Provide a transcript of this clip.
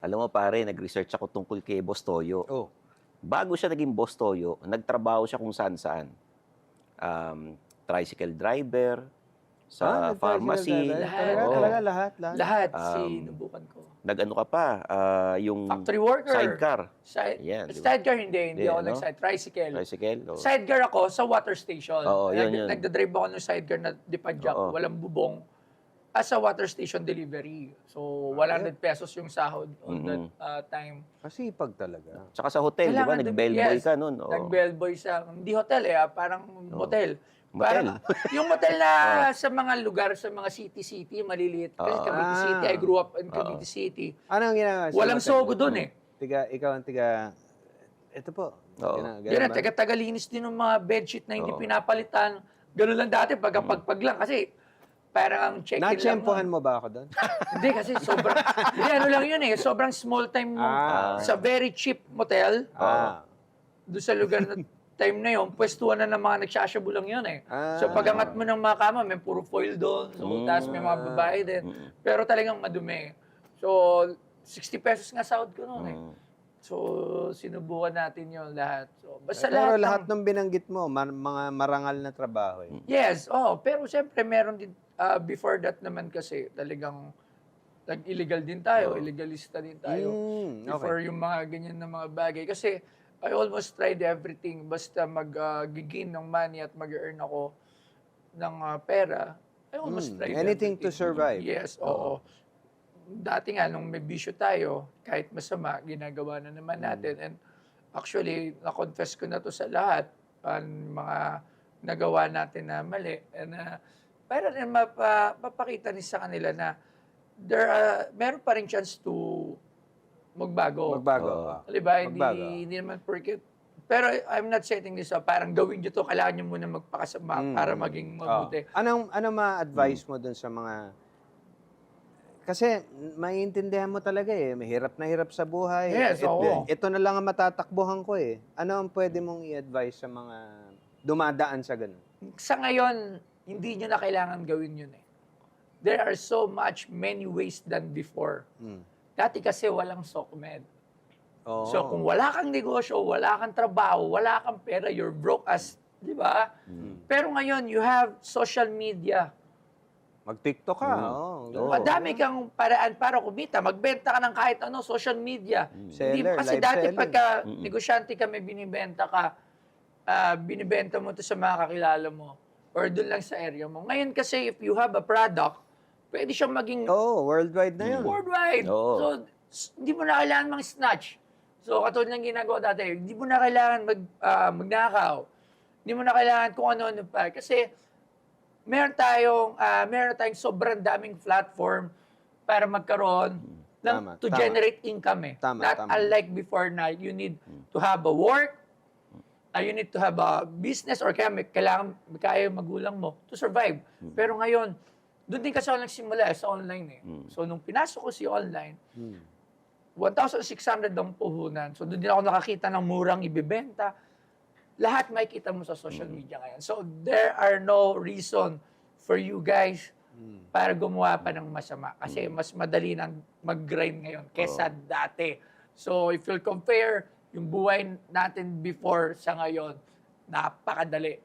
Alam mo pare, nag-research ako tungkol kay Boss Toyo. Oh. Bago siya naging Boss Toyo, nagtrabaho siya kung saan-saan. Tricycle driver, sa pharmacy. Talaga lahat. Lahat, sinubukan ko. Nag-ano ka pa, yung Factory worker. sidecar. Yan, di ba? Sidecar hindi ako no? Tricycle. Tricycle. Oo. Sidecar ako sa water station. Oo, yun. Nagdadrive ako ng sidecar na dipadjak, Oo. walang bubong, as a water station delivery. So, 100 pesos yung sahod on that time. Masipag talaga. Tsaka sa hotel, di ba? Kailangan Nag-bellboy yes, ka nun. Oo. Nag-bellboy sa, hindi hotel parang motel. Motel? Yung motel na sa mga lugar, sa mga city, maliliit. Kasi Cavite City, I grew up in Cavite City. Anong ginagawa? Walang sogo doon Ikaw ang tiga... Ito po. Oo. Yan, taga-tagalinis din ng mga bedsheet na hindi pinapalitan. Ganun lang dati, pagkapagpag lang. Kasi parang ang check-in lang. Na-tsempohan mo ba ako doon? Hindi, kasi sobrang... Hindi, ano lang yun sobrang small time mo. Sa very cheap motel. Doon sa lugar na time na yun, pwestuhan na ng mga nagsasyabu lang yun So pag-angat mo ng mga kama, may puro foil doon. So, tapos may mga babae din. Pero talagang madumi. So, 60 pesos nga sahod ko noon So, sinubukan natin yun lahat. So, basta Pero lahat ng ng binanggit mo, mga marangal na trabaho. Yes, pero siyempre meron din, before that naman kasi talagang nag-illegal din tayo, illegalista din tayo. Before yung mga ganyan na mga bagay. Kasi I almost tried everything, basta mag-gain ng money at mag-earn ako ng pera. I almost tried Anything to survive. Yes, oo. Dati nga, nung may bisyo tayo, kahit masama, ginagawa na naman natin. And actually, na-confess ko na to sa lahat, mga nagawa natin na mali. And para rin mapakita ni sa kanila na meron pa rin chance to magbago. Diba? Hindi naman porket. Pero I'm not setting this up. Parang gawin nyo to, kailangan nyo muna magpakasama para maging mabuti. Anong ma-advise mo dun sa mga... Kasi maiintindihan mo talaga mahirap na hirap sa buhay. Yes, oo. Ito na lang ang matatakbuhan ko Ano ang pwede mong i-advise sa mga dumadaan sa ganun? Sa ngayon, hindi nyo na kailangan gawin yun There are so many ways than before. Dati kasi walang SOCMED. So kung wala kang negosyo, wala kang trabaho, wala kang pera, you're broke as, di ba? Pero ngayon, you have social media. Mag-TikTok ka. Madami kang paraan para kumita. Magbenta ka ng kahit ano, social media. Seller, Kasi live dati selling. pagka negosyante ka, may binibenta ka, binibenta mo to sa mga kakilala mo or doon lang sa area mo. Ngayon kasi, if you have a product, pwede siyang maging worldwide na yun. worldwide. So, hindi mo na kailangan mag-snatch. So, katulad ng ginagawa dati, hindi mo na kailangan magnakaw. Hindi mo na kailangan kung ano-ano pa. Kasi, meron tayong sobrang daming platform para magkaroon to generate income Not unlike before na you need to have a work, you need to have a business, or kailangan kaya magulang mo to survive. Pero ngayon, doon din kasi ako nagsimula sa online So, nung pinasok ko si online, 1,600 ang puhunan. So, doon din ako nakakita ng murang ibibenta. Lahat makikita mo sa social media ngayon. So, there are no reason for you guys para gumawa pa ng masama. Kasi mas madali nang mag-grind ngayon kesa dati. So, if you'll compare yung buhay natin before sa ngayon, napakadali.